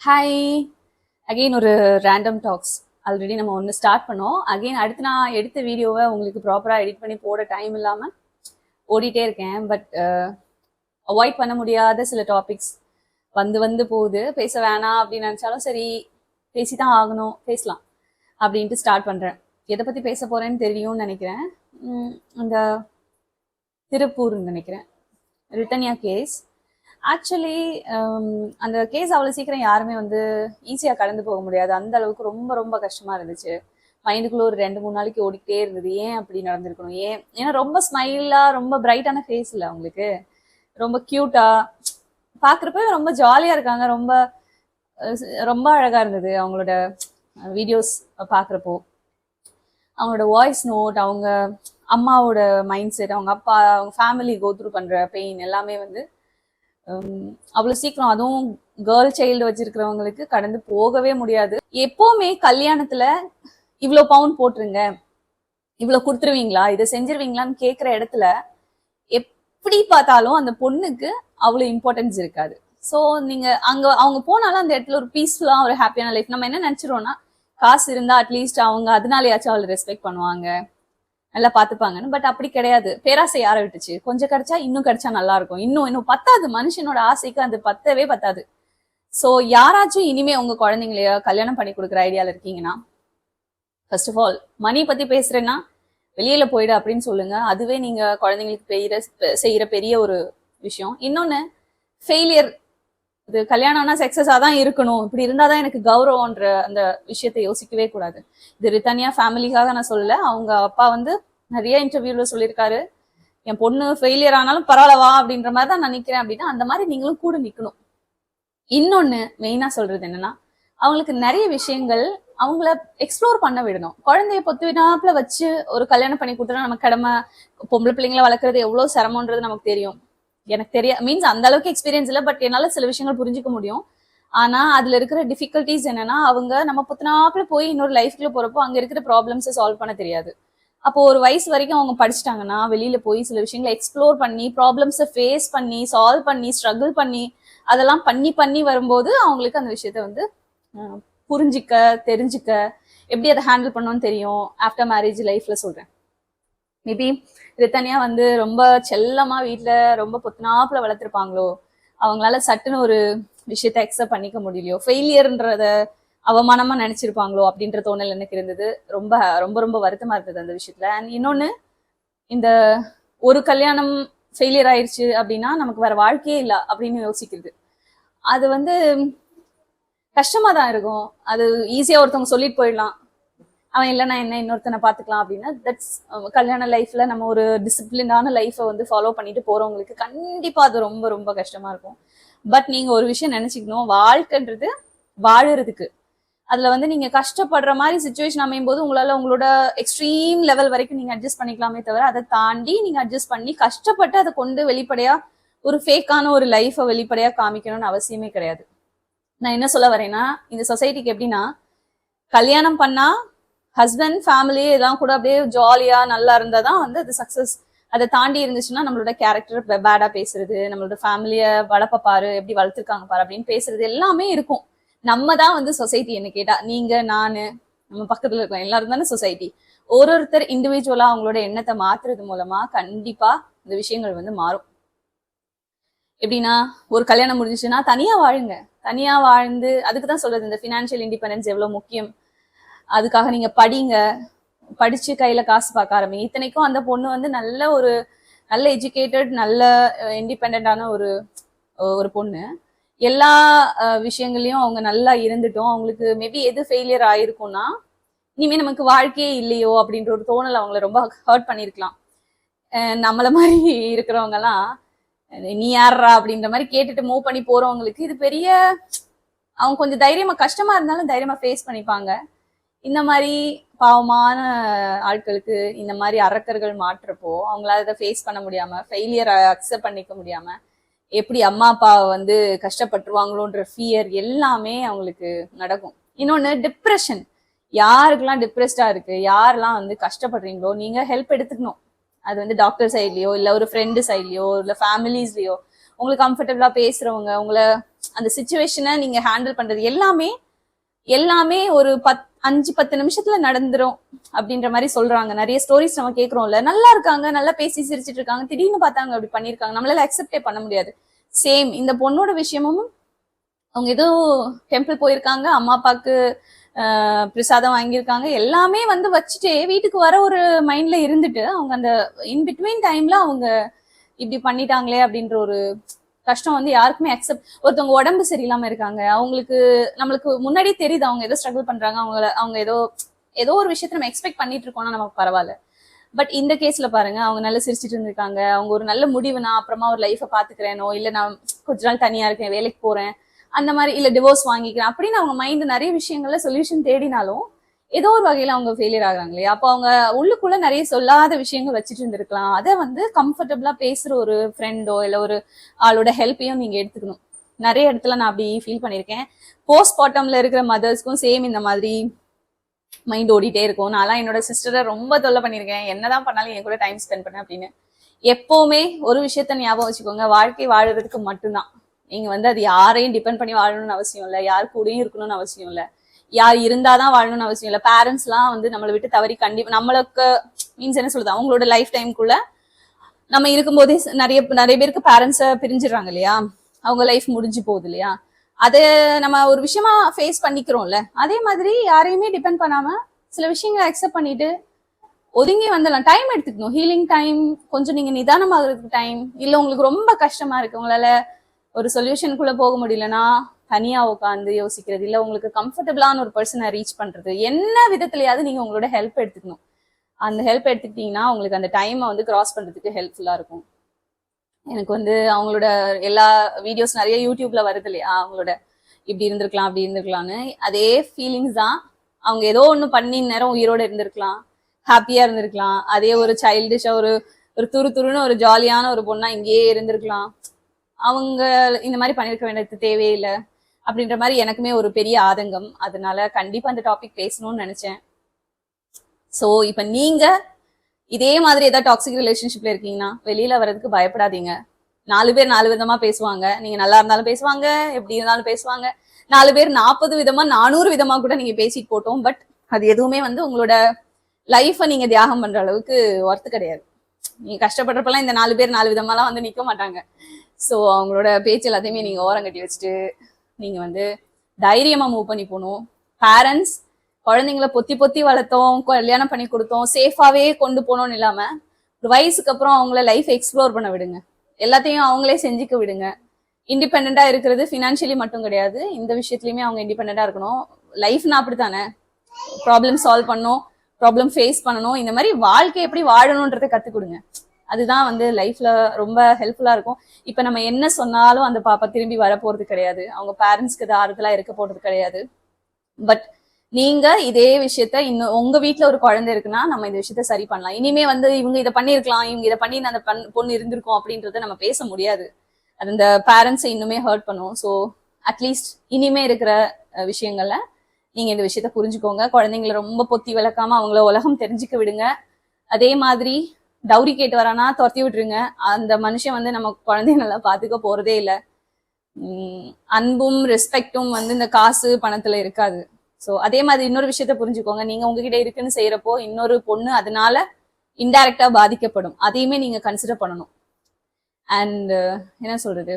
Hi. Again ஒரு random talks. Already நம்ம ஒன்று ஸ்டார்ட் பண்ணோம். அகெயின் அடுத்து நான் எடுத்த வீடியோவை உங்களுக்கு ப்ராப்பராக எடிட் பண்ணி போட டைம் இல்லாமல் ஓடிட்டே இருக்கேன். பட் அவாய்ட் பண்ண முடியாத சில டாபிக்ஸ் வந்து வந்து போகுது. பேச வேணாம் அப்படின்னு நினச்சாலும் சரி, பேசி தான் ஆகணும், பேசலாம் அப்படின்ட்டு ஸ்டார்ட் பண்ணுறேன். எதை பற்றி பேச போகிறேன்னு தெரியும்னு நினைக்கிறேன். அந்த திருப்பூர்னு நினைக்கிறேன், ரிட்டன்யா கேஸ். ஆக்சுவலி அந்த கேஸ் அவ்வளோ சீக்கிரம் யாருமே வந்து ஈஸியாக கடந்து போக முடியாது. அந்த அளவுக்கு ரொம்ப ரொம்ப கஷ்டமாக இருந்துச்சு. மைண்டுக்குள்ள ஒரு 2-3 நாளைக்கு ஓடிக்கிட்டே இருந்தது. ஏன் அப்படி நடந்திருக்கணும், ஏன்னா ரொம்ப ஸ்மைலாக ரொம்ப பிரைட்டான ஃபேஸ் இல்லை அவங்களுக்கு, ரொம்ப க்யூட்டாக பார்க்குறப்ப ரொம்ப ஜாலியாக இருக்காங்க. ரொம்ப ரொம்ப அழகாக இருந்தது அவங்களோட வீடியோஸ் பார்க்குறப்போ. அவங்களோட வாய்ஸ் நோட், அவங்க அம்மாவோட மைண்ட் செட், அவங்க அப்பா, அவங்க ஃபேமிலி கோத்ரூ பண்ணுற பெயின் எல்லாமே வந்து அவ்வளோ சீக்கிரம், அதுவும் கேர்ள் சைல்டு வச்சிருக்கிறவங்களுக்கு கடந்து போகவே முடியாது. எப்போவுமே கல்யாணத்துல இவ்வளோ பவுன் போட்டுருங்க, இவ்வளோ கொடுத்துருவீங்களா, இதை செஞ்சிருவீங்களான்னு கேட்குற இடத்துல எப்படி பார்த்தாலும் அந்த பொண்ணுக்கு அவ்வளோ இம்பார்ட்டன்ஸ் இருக்காது. ஸோ நீங்க அவங்க போனாலும் அந்த இடத்துல ஒரு பீஸ்ஃபுல்லா ஒரு ஹாப்பியான லைஃப். நம்ம என்ன நினைச்சிரோம்னா, காசு இருந்தா அட்லீஸ்ட் அவங்க அதனாலயாச்சும் அவளை ரெஸ்பெக்ட் பண்ணுவாங்க, நல்லா பார்த்துப்பாங்கன்னு. பட் அப்படி கிடையாது. பேராசை யாரை விட்டுச்சு? கொஞ்சம் கிடைச்சா இன்னும் கிடைச்சா நல்லா இருக்கும், இன்னும் பத்தாது. மனுஷனோட ஆசைக்கு அது பத்தவே பத்தாது. ஸோ யாராச்சும் இனிமே உங்க குழந்தைங்களைய கல்யாணம் பண்ணி கொடுக்குற ஐடியால இருக்கீங்கன்னா, ஃபர்ஸ்ட் ஆஃப் ஆல் மணி பத்தி பேசுறேன்னா வெளியில போயிடு அப்படின்னு சொல்லுங்க. அதுவே நீங்க குழந்தைங்களுக்கு செய்யற பெரிய ஒரு விஷயம். இன்னொன்னு, ஃபெயிலியர், இது கல்யாணம்னா சக்சஸா தான் இருக்கணும், இப்படி இருந்தாதான் எனக்கு கௌரவம்ன்ற அந்த விஷயத்தை யோசிக்கவே கூடாது. இது ரிட்டன்யா ஃபேமிலிக்காக நான் சொல்லல. அவங்க அப்பா வந்து நிறைய இன்டர்வியூல சொல்லியிருக்காரு, என் பொண்ணு ஃபெயிலியர் ஆனாலும் பரவாயில்லவா அப்படின்ற மாதிரி தான் நான் நிக்கிறேன் அப்படின்னா, அந்த மாதிரி நீங்களும் கூட நிக்கணும். இன்னொன்னு மெயினா சொல்றது என்னன்னா, அவங்களுக்கு நிறைய விஷயங்கள் அவங்கள எக்ஸ்ப்ளோர் பண்ண விடணும். குழந்தைய பொத்துவினாப்புல வச்சு ஒரு கல்யாணம் பண்ணி கொடுத்தா நம்ம கடமை. பொம்பளை பிள்ளைங்களை வளர்க்குறது எவ்வளவு சிரமன்றது நமக்கு தெரியும். எனக்கு மீன்ஸ் அந்த அளவுக்கு எக்ஸ்பீரியன்ஸ் இல்லை, பட் என்னால சில விஷயங்கள் புரிஞ்சுக்க முடியும். ஆனா அதுல இருக்கிற டிஃபிகல்டிஸ் என்னன்னா, அவங்க நம்ம புத்தனாப்புல போய் இன்னொரு லைஃப்குள்ள போறப்போ அங்க இருக்கிற ப்ராப்ளம்ஸை சால்வ் பண்ண தெரியாது. அப்போ ஒரு வயசு வரைக்கும் அவங்க படிச்சுட்டாங்கன்னா, வெளியில போய் சில விஷயங்களை எக்ஸ்ப்ளோர் பண்ணி, ப்ராப்ளம்ஸை ஃபேஸ் பண்ணி, சால்வ் பண்ணி, ஸ்ட்ரகிள் பண்ணி, அதெல்லாம் பண்ணி பண்ணி வரும்போது அவங்களுக்கு அந்த விஷயத்த வந்து புரிஞ்சிக்க, தெரிஞ்சுக்க, எப்படி அதை ஹேண்டில் பண்ணணும்னு தெரியும். ஆஃப்டர் மேரேஜ் லைஃப்ல சொல்றேன். மேபி ரிட்டன்யா வந்து ரொம்ப செல்லமா வீட்டுல ரொம்ப பொத்துனாப்புல வளர்த்துருப்பாங்களோ, அவங்களால சட்டுன்னு ஒரு விஷயத்த அக்செப்ட் பண்ணிக்க முடியலையோ, ஃபெயிலியர்ன்றத அவமானமா நினைச்சிருப்பாங்களோ அப்படின்ற தோணல் எனக்கு இருந்தது. ரொம்ப ரொம்ப ரொம்ப வருத்தமா இருந்தது அந்த விஷயத்துல. அண்ட் இன்னொன்னு, இந்த ஒரு கல்யாணம் ஃபெயிலியர் ஆயிடுச்சு அப்படின்னா நமக்கு வேற வாழ்க்கையே இல்லை அப்படின்னு யோசிக்கிறது, அது வந்து கஷ்டமா தான் இருக்கும். அது ஈஸியா ஒருத்தவங்க சொல்லிட்டு போயிடலாம், அவன் இல்லைன்னா என்ன, இன்னொருத்தனை பார்த்துக்கலாம் அப்படின்னா. தட்ஸ் கல்யாண லைஃப்ல நம்ம ஒரு டிசிப்ளினான லைஃப்பை வந்து ஃபாலோ பண்ணிட்டு போறவங்களுக்கு கண்டிப்பா அது ரொம்ப ரொம்ப கஷ்டமா இருக்கும். பட் நீங்க ஒரு விஷயம் நினைச்சுக்கணும், வாழ்க்கைன்றது வாழறதுக்கு. அதுல வந்து நீங்க கஷ்டப்படுற மாதிரி சுச்சுவேஷன் அமையும் போது உங்களால உங்களோட எக்ஸ்ட்ரீம் லெவல் வரைக்கும் நீங்க அட்ஜஸ்ட் பண்ணிக்கலாமே தவிர, அதை தாண்டி நீங்க அட்ஜஸ்ட் பண்ணி கஷ்டப்பட்டு அதை கொண்டு வெளிப்படையா ஒரு ஃபேக்கான ஒரு லைஃபை வெளிப்படையா காமிக்கணும்னு அவசியமே கிடையாது. நான் என்ன சொல்ல வரேன்னா, இந்த சொசைட்டிக்கு எப்படின்னா, கல்யாணம் பண்ணா ஹஸ்பண்ட் ஃபேமிலி எல்லாம் கூட அப்படியே ஜாலியா நல்லா இருந்தாதான் வந்து அது சக்சஸ். அதை தாண்டி இருந்துச்சுன்னா நம்மளோட கேரக்டர் பேடா பேசுறது, நம்மளோட ஃபேமிலிய வளர்ப்ப பாரு, எப்படி வளர்த்துருக்காங்க பாரு அப்படின்னு பேசுறது எல்லாமே இருக்கும். நம்ம தான் வந்து சொசைட்டி. என்ன கேட்டா, நீங்க, நானு, நம்ம பக்கத்துல இருக்கோம், எல்லாரும் தானே சொசைட்டி. ஒருத்தர் இண்டிவிஜுவலா அவங்களோட எண்ணத்தை மாத்துறது மூலமா கண்டிப்பா இந்த விஷயங்கள் வந்து மாறும். எப்படின்னா, ஒரு கல்யாணம் முடிஞ்சிச்சுன்னா தனியா வாழுங்க. தனியா வாழ்ந்து, அதுக்குதான் சொல்றது இந்த ஃபினான்ஷியல் இண்டிபெண்டன்ஸ் எவ்வளவு முக்கியம். அதுக்காக நீங்க படிங்க, படிச்சு கையில காசு பார்க்க ஆரம்பிங்க. இத்தனைக்கும் அந்த பொண்ணு வந்து நல்ல எஜுகேட்டட், நல்ல இண்டிபெண்டான ஒரு பொண்ணு. எல்லா விஷயங்களையும் அவங்க நல்லா இருந்துட்டோம். அவங்களுக்கு மேபி எது ஃபெயிலியர் ஆயிருக்கும்னா, இனிமே நமக்கு வாழ்க்கையே இல்லையோ அப்படின்ற ஒரு தோணல் அவங்கள ரொம்ப ஹர்ட் பண்ணிருக்கலாம். நம்மள மாதிரி இருக்கிறவங்க எல்லாம் நீ யாரா அப்படின்ற மாதிரி கேட்டுட்டு மூவ் பண்ணி போறவங்களுக்கு இது பெரிய, அவங்க கொஞ்சம் தைரியமா, கஷ்டமா இருந்தாலும் தைரியமா ஃபேஸ் பண்ணிப்பாங்க. இந்த மாதிரி பாவமான ஆட்களுக்கு இந்த மாதிரி அரக்கர்கள் மாற்றுறப்போ அவங்களால அதை ஃபேஸ் பண்ண முடியாம, ஃபெயிலியரை அக்செப்ட் பண்ணிக்க முடியாம, எப்படி அம்மா அப்பாவை வந்து கஷ்டப்பட்டுருவாங்களோன்ற ஃபியர் எல்லாமே அவங்களுக்கு நடக்கும். இன்னொன்னு, டிப்ரெஷன். யாருக்கெல்லாம் டிப்ரெஸ்டா இருக்கு, யாரெல்லாம் வந்து கஷ்டப்படுறீங்களோ, நீங்க ஹெல்ப் எடுத்துக்கணும். அது வந்து டாக்டர் சைட்லயோ, இல்ல ஒரு ஃப்ரெண்டு சைட்லயோ, இல்ல ஃபேமிலிஸ்லயோ உங்களுக்கு கம்ஃபர்டபுளா பேசுறவங்க, உங்களை அந்த சுச்சுவேஷனை நீங்க ஹேண்டில் பண்றது எல்லாமே எல்லாமே ஒரு 5-10 நிமிஷத்துல நடந்துரும் அப்படின்ற மாதிரி சொல்றாங்க. நிறைய ஸ்டோரிஸ் நம்ம கேட்கறோம்ல, நல்லா இருக்காங்க, நல்லா பேசி சிரிச்சிட்டு இருக்காங்க, திடீர்னு பார்த்தாங்க அப்படி பண்ணிருக்காங்க, நம்மளால அக்செப்டே பண்ண முடியாது. சேம் இந்த பொண்ணோட விஷயமும், அவங்க ஏதோ டெம்பிள் போயிருக்காங்க, அம்மா அப்பாவுக்கு பிரசாதம் வாங்கியிருக்காங்க, எல்லாமே வந்து வச்சுட்டு வீட்டுக்கு வர ஒரு மைண்ட்ல இருந்துட்டு அவங்க அந்த இன்பிட்வீன் டைம்ல அவங்க இப்படி பண்ணிட்டாங்களே அப்படின்ற ஒரு கஷ்டம் வந்து யாருக்குமே அக்செப்ட். ஒருத்தவங்க உடம்பு சரியில்லாம இருக்காங்க, அவங்களுக்கு நம்மளுக்கு முன்னாடியே தெரியுது அவங்க ஏதோ ஸ்ட்ரகிள் பண்றாங்க, அவங்க ஏதோ ஏதோ ஒரு விஷயத்த நம்ம எக்ஸ்பெக்ட் பண்ணிட்டு இருக்கோம்னா நமக்கு பரவாயில்ல. பட் இந்த கேஸ்ல பாருங்க, அவங்க நல்லா சிரிச்சிட்டு இருந்திருக்காங்க, அவங்க ஒரு நல்ல முடிவு, நான் அப்புறமா ஒரு லைஃபை பாத்துக்கிறேனோ, இல்ல நான் கொஞ்ச நாள் தனியா இருக்கேன், வேலைக்கு போறேன் அந்த மாதிரி, இல்ல டிவோர்ஸ் வாங்கிக்கிறேன் அப்படின்னு அவங்க மைண்ட் நிறைய விஷயங்கள்ல சொல்யூஷன் தேடினாலும் ஏதோ ஒரு வகையில அவங்க ஃபெயிலியர் ஆகுறாங்க இல்லையா. அப்போ அவங்க உள்ளுக்குள்ள நிறைய சொல்லாத விஷயங்கள் வச்சுட்டு இருந்திருக்கலாம். அதை வந்து கம்ஃபர்டபுளா பேசுற ஒரு ஃப்ரெண்டோ இல்ல ஒரு ஆளோட ஹெல்ப்பையும் நீங்க எடுத்துக்கணும். நிறைய இடத்துல நான் அப்படி ஃபீல் பண்ணியிருக்கேன். போஸ்ட் பார்ட்டம்ல இருக்கிற மதர்ஸ்க்கும் சேம் இந்த மாதிரி மைண்ட் ஓடிட்டே இருக்கும். நான்லாம் என்னோட சிஸ்டரை ரொம்ப தொல்லை பண்ணியிருக்கேன், என்னதான் பண்ணாலும் என் கூட டைம் ஸ்பெண்ட் பண்ண அப்படின்னு. எப்பவுமே ஒரு விஷயத்த ஞாபகம் வச்சுக்கோங்க, வாழ்க்கை வாழறதுக்கு மட்டும்தான். நீங்க வந்து அது யாரையும் டிபெண்ட் பண்ணி வாழணும்னு அவசியம் இல்லை, யார் கூடயும் இருக்கணும்னு அவசியம் இல்லை, யார் இருந்தாதான் வாழணும்னு அவசியம் இல்லை. பேரண்ட்ஸ் எல்லாம் வந்து நம்மளை விட்டு தவறி கண்டிப்பா நம்மளுக்கு மீன்ஸ் என்ன சொல்லுது, அவங்களோட லைஃப் டைம்குள்ள நம்ம இருக்கும்போதே நிறைய பேருக்கு பேரண்ட்ஸை பிரிஞ்சிடறாங்க இல்லையா, அவங்க லைஃப் முடிஞ்சு போகுது இல்லையா. அதை நம்ம ஒரு விஷயமா ஃபேஸ் பண்ணிக்கிறோம்ல, அதே மாதிரி யாரையுமே டிபெண்ட் பண்ணாம சில விஷயங்களை அக்செப்ட் பண்ணிட்டு ஒதுங்கி வந்துடலாம். டைம் எடுத்துக்கணும், ஹீலிங் டைம், கொஞ்சம் நீங்க நிதானமாகறதுக்கு டைம். இல்லை உங்களுக்கு ரொம்ப கஷ்டமா இருக்கு, உங்களால ஒரு சொல்யூஷனுக்குள்ள போக முடியலன்னா தனியா உட்காந்து யோசிக்கிறது, இல்லை உங்களுக்கு கம்ஃபர்டபுளான ஒரு பர்சனை ரீச் பண்றது, என்ன விதத்துலயாவது நீங்க உங்களோட ஹெல்ப் எடுத்துக்கணும். அந்த ஹெல்ப் எடுத்துக்கிட்டீங்கன்னா உங்களுக்கு அந்த டைமை வந்து கிராஸ் பண்றதுக்கு ஹெல்ப்ஃபுல்லா இருக்கும். எனக்கு வந்து அவங்களோட எல்லா வீடியோஸ் நிறைய யூடியூப்ல வருது இல்லையா, அவங்களோட இப்படி இருந்திருக்கலாம் அப்படி இருந்திருக்கலாம்னு, அதே ஃபீலிங்ஸ் தான். அவங்க ஏதோ ஒண்ணு பண்ணி நேரம் உயிரோட இருந்திருக்கலாம், ஹாப்பியா இருந்திருக்கலாம், அதே ஒரு சைல்டிஷா ஒரு துருன்னு ஒரு ஜாலியான ஒரு பொண்ணா இங்கேயே இருந்திருக்கலாம். அவங்க இந்த மாதிரி பண்ணிருக்க வேண்டியது தேவையில்லை அப்படின்ற மாதிரி எனக்குமே ஒரு பெரிய ஆதங்கம். அதனால கண்டிப்பா அந்த டாபிக் பேசணும்னு நினைச்சேன். சோ இப்ப நீங்க இதே மாதிரி ஏதாவது டாக்ஸிக் ரிலேஷன்ஷிப்ல இருக்கீங்கன்னா வெளியில வர்றதுக்கு பயப்படாதீங்க. 4 பேர் 4 விதமா பேசுவாங்க, நீங்க நல்லா இருந்தாலும் பேசுவாங்க, எப்படி இருந்தாலும் பேசுவாங்க. 4 பேர் 40 விதமா 400 விதமா கூட நீங்க பேசிட்டு போட்டோம். பட் அது எதுவுமே வந்து உங்களோட லைஃபை நீங்க தியாகம் பண்ற அளவுக்கு ஒர்த்து கிடையாது. நீங்க கஷ்டப்படுறப்பெல்லாம் இந்த 4 பேர் 4 விதமாலாம் வந்து நிக்க மாட்டாங்க. ஸோ அவங்களோட பேச்சு எல்லாத்தையுமே நீங்க ஓரம் கட்டி வச்சுட்டு நீங்க வந்து தைரியமா மூவ் பண்ணி போகணும். பேரண்ட்ஸ் குழந்தைங்களை பொத்தி வளர்த்தோம், கல்யாணம் பண்ணி கொடுத்தோம், சேஃபாவே கொண்டு போனோம்னு இல்லாம ஒரு வயசுக்கு அப்புறம் அவங்கள லைஃப் எக்ஸ்ப்ளோர் பண்ண விடுங்க, எல்லாத்தையும் அவங்களே செஞ்சுக்க விடுங்க. இண்டிபெண்டா இருக்கிறது ஃபினான்ஷியலி மட்டும் கிடையாது, இந்த விஷயத்துலயுமே அவங்க இண்டிபெண்டா இருக்கணும். லைஃப்னா அப்படித்தானே, ப்ராப்ளம் சால்வ் பண்ணணும், ப்ராப்ளம் ஃபேஸ் பண்ணணும், இந்த மாதிரி வாழ்க்கை எப்படி வாழணும்ன்றதை கத்துக் கொடுங்க. அதுதான் வந்து லைஃப்ல ரொம்ப ஹெல்ப்ஃபுல்லா இருக்கும். இப்ப நம்ம என்ன சொன்னாலும் அந்த பாப்பா திரும்பி வர போறது கிடையாது, அவங்க பேரண்ட்ஸ்க்கு ஆறுதலா இருக்க போறது கிடையாது. பட் நீங்க இதே விஷயத்த இன்னும் உங்க வீட்டுல ஒரு குழந்தை இருக்குன்னா நம்ம இந்த விஷயத்த சரி பண்ணலாம். இனிமே வந்து இவங்க இதை பண்ணிருக்கலாம், இவங்க இதை பண்ணி அந்த பொண்ணு இருந்திருக்கும் அப்படின்றத நம்ம பேச முடியாது. அது இந்த பேரண்ட்ஸை இன்னுமே ஹர்ட் பண்ணும். ஸோ அட்லீஸ்ட் இனிமே இருக்கிற விஷயங்கள்ல நீங்க இந்த விஷயத்த புரிஞ்சுக்கோங்க. குழந்தைங்களை ரொம்ப பொத்தி விளக்காம அவங்கள உலகம் தெரிஞ்சுக்க விடுங்க. அதே மாதிரி டவுரி கேட்டு வரானா துரத்தி விட்டுருங்க. அந்த மனுஷன் வந்து நம்ம குழந்தைங்கள பாத்துக்க போறதே இல்லை. அன்பும் ரெஸ்பெக்டும் வந்து இந்த காசு பணத்துல இருக்காது. ஸோ அதே மாதிரி இன்னொரு விஷயத்த புரிஞ்சுக்கோங்க, நீங்க உங்ககிட்ட இருக்குன்னு செய்யறப்போ இன்னொரு பொண்ணு அதனால இன்டைரக்டா பாதிக்கப்படும், அதையுமே நீங்க கன்சிடர் பண்ணணும். அண்ட் என்ன சொல்றது,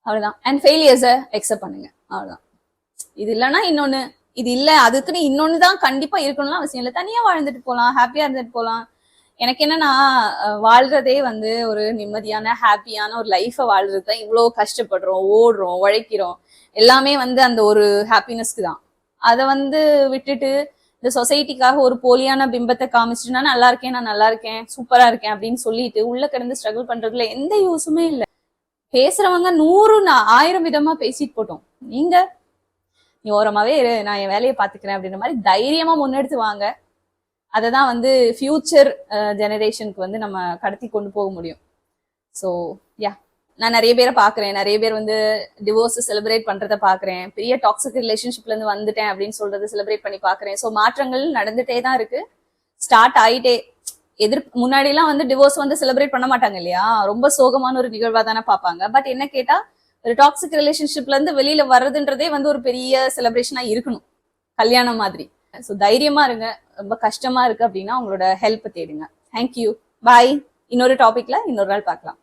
அவ்வளவுதான். அண்ட் ஃபெயிலியர்ஸை அக்செப்ட் பண்ணுங்க, அவ்வளவுதான். இது இல்லைன்னா இன்னொன்னு, இது இல்லை அதுக்குன்னு இன்னொன்னுதான் கண்டிப்பா இருக்கணும்லாம் அவசியம் இல்லை. தனியா வாழ்ந்துட்டு போகலாம், ஹாப்பியா இருந்துட்டு போகலாம். எனக்கு என்னன்னா வாழ்றதே வந்து ஒரு நிம்மதியான ஹாப்பியான ஒரு லைஃபை வாழ்றது தான். இவ்வளோ கஷ்டப்படுறோம், ஓடுறோம், உழைக்கிறோம், எல்லாமே வந்து அந்த ஒரு ஹாப்பினஸ்க்கு தான். அதை வந்து விட்டுட்டு இந்த சொசைட்டிக்காக ஒரு போலியான பிம்பத்தை காமிச்சிட்டு நான் நல்லா இருக்கேன், நான் நல்லா இருக்கேன், சூப்பரா இருக்கேன் அப்படின்னு சொல்லிட்டு உள்ள கிடந்து ஸ்ட்ரகிள் பண்றதுல எந்த யூஸுமே இல்லை. பேசுறவங்க 100 1000 விதமா பேசிட்டு போட்டோம். நீ ஓரமாவே இரு, நான் என் வேலையை பாத்துக்கிறேன் அப்படின்ற மாதிரி தைரியமா முன்னெடுத்து வாங்க. அதை தான் வந்து ஃபியூச்சர் ஜெனரேஷனுக்கு வந்து நம்ம கடத்தி கொண்டு போக முடியும். ஸோ யா, நான் நிறைய பேரை பார்க்குறேன், நிறைய பேர் வந்து டிவோர்ஸ் செலிப்ரேட் பண்றதை பார்க்குறேன், பெரிய டாக்ஸிக் ரிலேஷன்ஷிப்ல இருந்து வந்துட்டேன் அப்படின்னு சொல்றது செலிப்ரேட் பண்ணி பார்க்குறேன். ஸோ மாற்றங்கள் நடந்துட்டே தான் இருக்கு, ஸ்டார்ட் ஆயிட்டே. முன்னாடிலாம் வந்து டிவோர்ஸ் வந்து செலிப்ரேட் பண்ண மாட்டாங்க இல்லையா, ரொம்ப சோகமான ஒரு நிகழ்வா தானே பார்ப்பாங்க. பட் என்ன கேட்டா ஒரு டாக்ஸிக் ரிலேஷன்ஷிப்ல இருந்து வெளியில வர்றதுன்றதே வந்து ஒரு பெரிய செலிப்ரேஷனா இருக்கணும், கல்யாணம் மாதிரி. ஸோ தைரியமா இருங்க. ரொம்ப கஷ்டமா இருக்கு அப்படின்னா உங்களோட ஹெல்ப் தேடுங்க. தேங்க்யூ, பாய். இன்னொரு டாபிக்ல இன்னொரு நாள் பார்க்கலாம்.